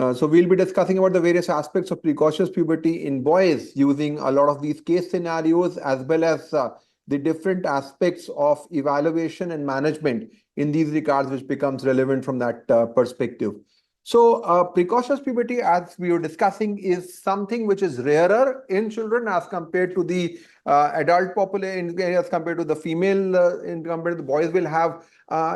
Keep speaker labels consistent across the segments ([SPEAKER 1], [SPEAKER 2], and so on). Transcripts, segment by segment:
[SPEAKER 1] So we'll be discussing about the various aspects of precocious puberty in boys using a lot of these case scenarios, as well as the different aspects of evaluation and management in these regards, which becomes relevant from that perspective. So precocious puberty, as we were discussing, is something which is rarer in children as compared to the adult population, as compared to the female, in compared to the boys will have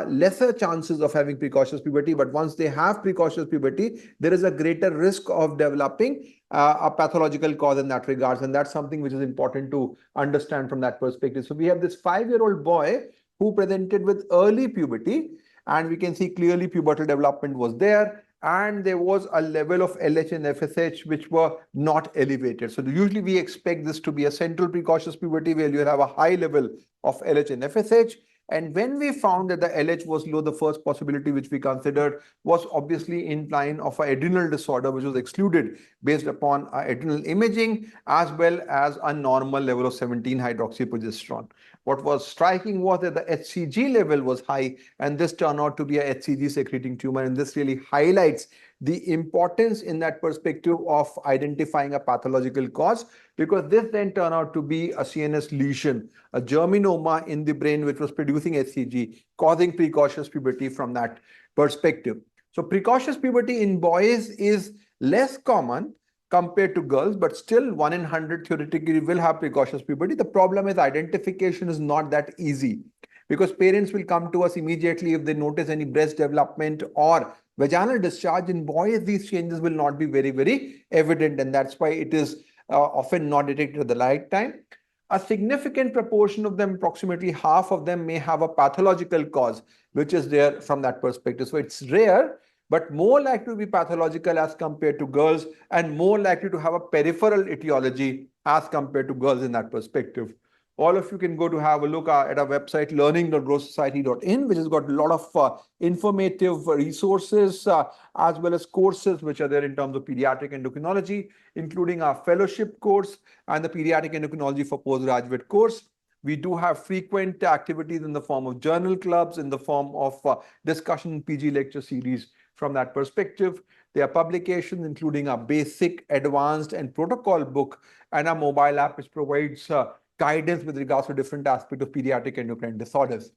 [SPEAKER 1] lesser chances of having precocious puberty. But once they have precocious puberty, there is a greater risk of developing a pathological cause in that regards. And that's something which is important to understand from that perspective. So we have this 5-year-old boy who presented with early puberty, and we can see clearly pubertal development was there. And there was a level of LH and FSH which were not elevated. So usually we expect this to be a central precocious puberty where you have a high level of LH and FSH. And when we found that the LH was low, the first possibility which we considered was obviously in line of an adrenal disorder, which was excluded based upon adrenal imaging, as well as a normal level of 17-hydroxyprogesterone. What was striking was that the HCG level was high, and this turned out to be a HCG secreting tumor. And this really highlights the importance in that perspective of identifying a pathological cause, because this then turned out to be a CNS lesion, a germinoma in the brain, which was producing HCG, causing precocious puberty from that perspective. So precocious puberty in boys is less common compared to girls, but still 1 in 100 theoretically will have precocious puberty. The problem is identification is not that easy, because parents will come to us immediately if they notice any breast development or vaginal discharge. In boys, these changes will not be very, very evident, and that's why it is often not detected at the right time. A significant proportion of them, approximately half of them, may have a pathological cause, which is there from that perspective. So it's rare, but more likely to be pathological as compared to girls, and more likely to have a peripheral etiology as compared to girls in that perspective. All of you can go to have a look at our website, learning.growthsociety.in, which has got a lot of informative resources, as well as courses which are there in terms of pediatric endocrinology, including our fellowship course and the pediatric endocrinology for postgraduate course. We do have frequent activities in the form of journal clubs, in the form of discussion PG lecture series from that perspective. There are publications including a basic, advanced, and protocol book, and a mobile app which provides guidance with regards to different aspects of pediatric endocrine disorders.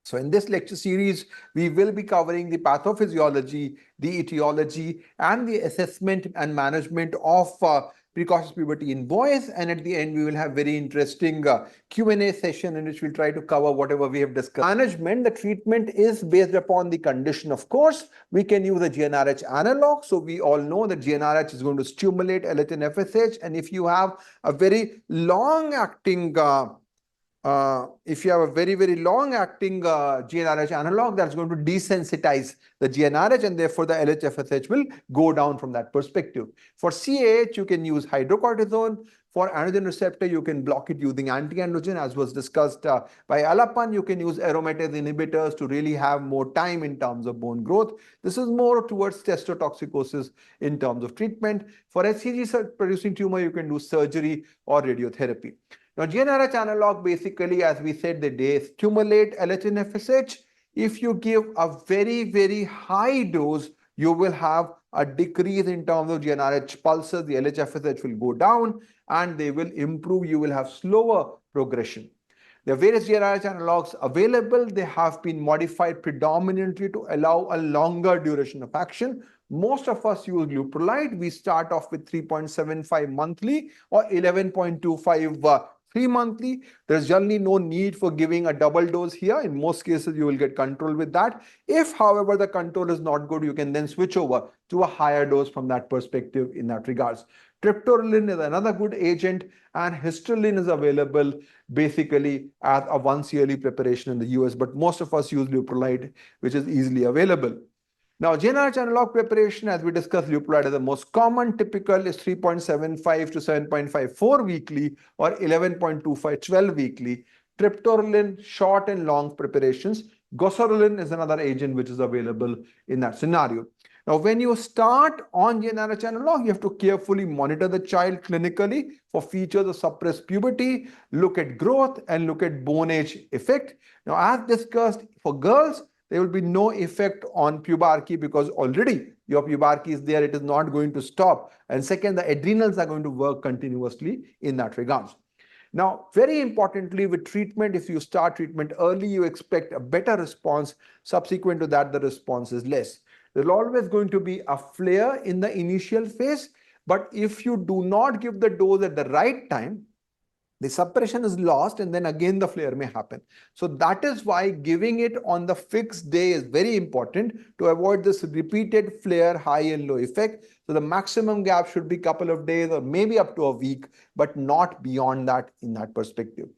[SPEAKER 1] So in this lecture series, we will be covering the pathophysiology, the etiology, and the assessment and management of precocious puberty in boys. And at the end, we will have very interesting Q&A session in which we'll try to cover whatever we have discussed. Management, the treatment is based upon the condition, of course. We can use a GnRH analog. So we all know that GnRH is going to stimulate LH and FSH. And if you have a very long-acting very long-acting GnRH analog, that's going to desensitize the GnRH, and therefore the LH-FSH will go down from that perspective. For CAH, you can use hydrocortisone. For androgen receptor, you can block it using anti-androgen, as was discussed by Alapan. You can use aromatase inhibitors to really have more time in terms of bone growth. This is more towards testotoxicosis in terms of treatment. For HCG-producing tumor, you can do surgery or radiotherapy. Now, GnRH analog, basically, as we said, they stimulate LH and FSH. If you give a very, very high dose, you will have a decrease in terms of GnRH pulses. The LH FSH will go down and they will improve. You will have slower progression. There are various GnRH analogs available. They have been modified predominantly to allow a longer duration of action. Most of us use leuprolide. We start off with 3.75 monthly or 11.25 3-monthly. There's generally no need for giving a double dose here. In most cases, you will get control with that. If, however, the control is not good, you can then switch over to a higher dose from that perspective in that regards. Triptorelin is another good agent, and historyline is available basically as a once-yearly preparation in the US, but most of us use leuprolide, which is easily available. Now, GnRH analog preparation, as we discussed, leuprolide is the most common. Typical is 3.75 to 7.54 weekly or 11.25, 12 weekly. Triptorelin, short and long preparations. Goserelin is another agent which is available in that scenario. Now, when you start on GnRH analog, you have to carefully monitor the child clinically for features of suppressed puberty, look at growth, and look at bone age effect. Now, as discussed, for girls, there will be no effect on pubarchy because already your pubarchy is there. It is not going to stop. And second, the adrenals are going to work continuously in that regard. Now, very importantly, with treatment, if you start treatment early, you expect a better response. Subsequent to that, the response is less. There's always going to be a flare in the initial phase, but if you do not give the dose at the right time, the suppression is lost and then again the flare may happen. So that is why giving it on the fixed day is very important to avoid this repeated flare, high and low effect. So the maximum gap should be a couple of days or maybe up to a week, but not beyond that in that perspective.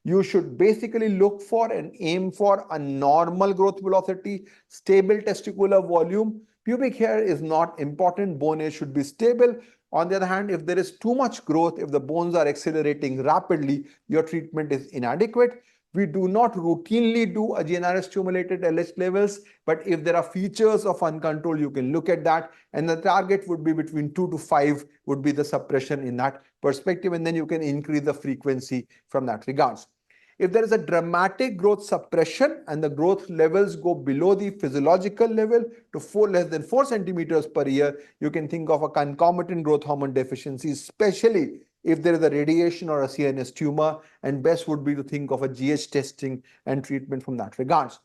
[SPEAKER 1] You should basically look for and aim for a normal growth velocity, stable testicular volume. Pubic hair is not important. Bone age should be stable. On the other hand, if there is too much growth, if the bones are accelerating rapidly, your treatment is inadequate. We do not routinely do a GnRH stimulated LH levels, but if there are features of uncontrolled, you can look at that. And the target would be between 2 to 5 would be the suppression in that perspective. And then you can increase the frequency from that regards. If there is a dramatic growth suppression and the growth levels go below the physiological level to less than 4 centimeters per year, you can think of a concomitant growth hormone deficiency, especially if there is a radiation or a CNS tumor, and best would be to think of a GH testing and treatment from that regards.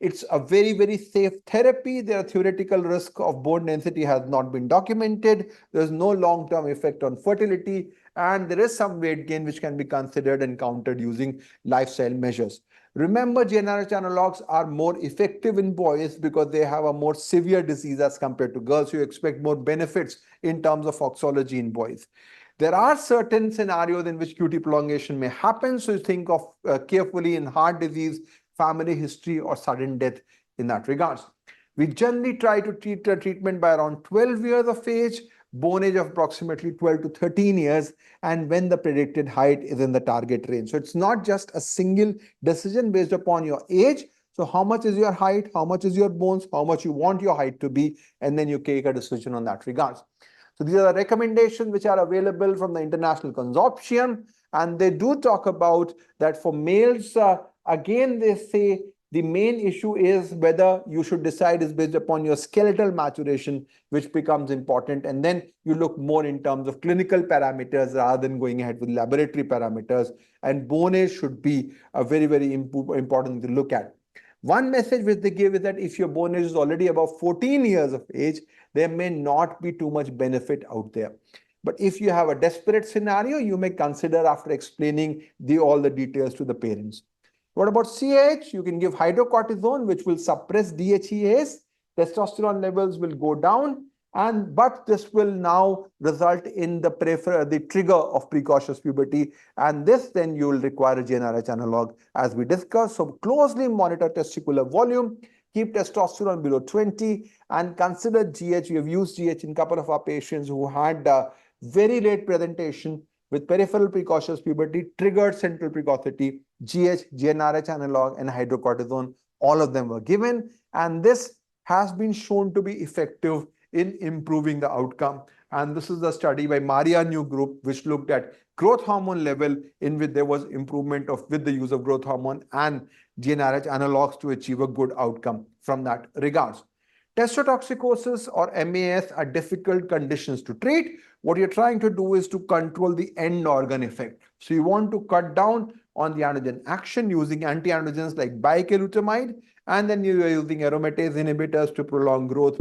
[SPEAKER 1] It's a very, very safe therapy. Their theoretical risk of bone density has not been documented. There's no long-term effect on fertility, and there is some weight gain which can be considered and countered using lifestyle measures. Remember, GnRH analogs are more effective in boys because they have a more severe disease as compared to girls. You expect more benefits in terms of oxology in boys. There are certain scenarios in which QT prolongation may happen, so you think of carefully in heart disease, family history, or sudden death in that regards. We generally try to treat the treatment by around 12 years of age, bone age of approximately 12 to 13 years, and when the predicted height is in the target range. So it's not just a single decision based upon your age. So how much is your height, how much is your bones, how much you want your height to be, and then you take a decision on that regards. So these are the recommendations which are available from the International Consortium, and they do talk about that for males, again, they say the main issue is whether you should decide is based upon your skeletal maturation, which becomes important. And then you look more in terms of clinical parameters rather than going ahead with laboratory parameters. And bone age should be a very, very important to look at. One message which they give is that if your bone age is already above 14 years of age, there may not be too much benefit out there. But if you have a desperate scenario, you may consider after explaining all the details to the parents. What about CH? You can give hydrocortisone, which will suppress DHEAs. Testosterone levels will go down, but this will now result in the trigger of precocious puberty, and this then you will require a GnRH analog as we discussed. So closely monitor testicular volume, keep testosterone below 20, and consider GH. We have used GH in a couple of our patients who had very late presentation with peripheral precocious puberty, triggered central precocity. GH, GnRH analog, and hydrocortisone, all of them were given, and this has been shown to be effective in improving the outcome. And this is the study by Maria New group, which looked at growth hormone level in which there was improvement with the use of growth hormone and GnRH analogs to achieve a good outcome from that regards. Testotoxicosis or MAS are difficult conditions to treat. What you're trying to do is to control the end organ effect. So you want to cut down on the androgen action using anti-androgens like bicalutamide, and then you are using aromatase inhibitors to prolong growth.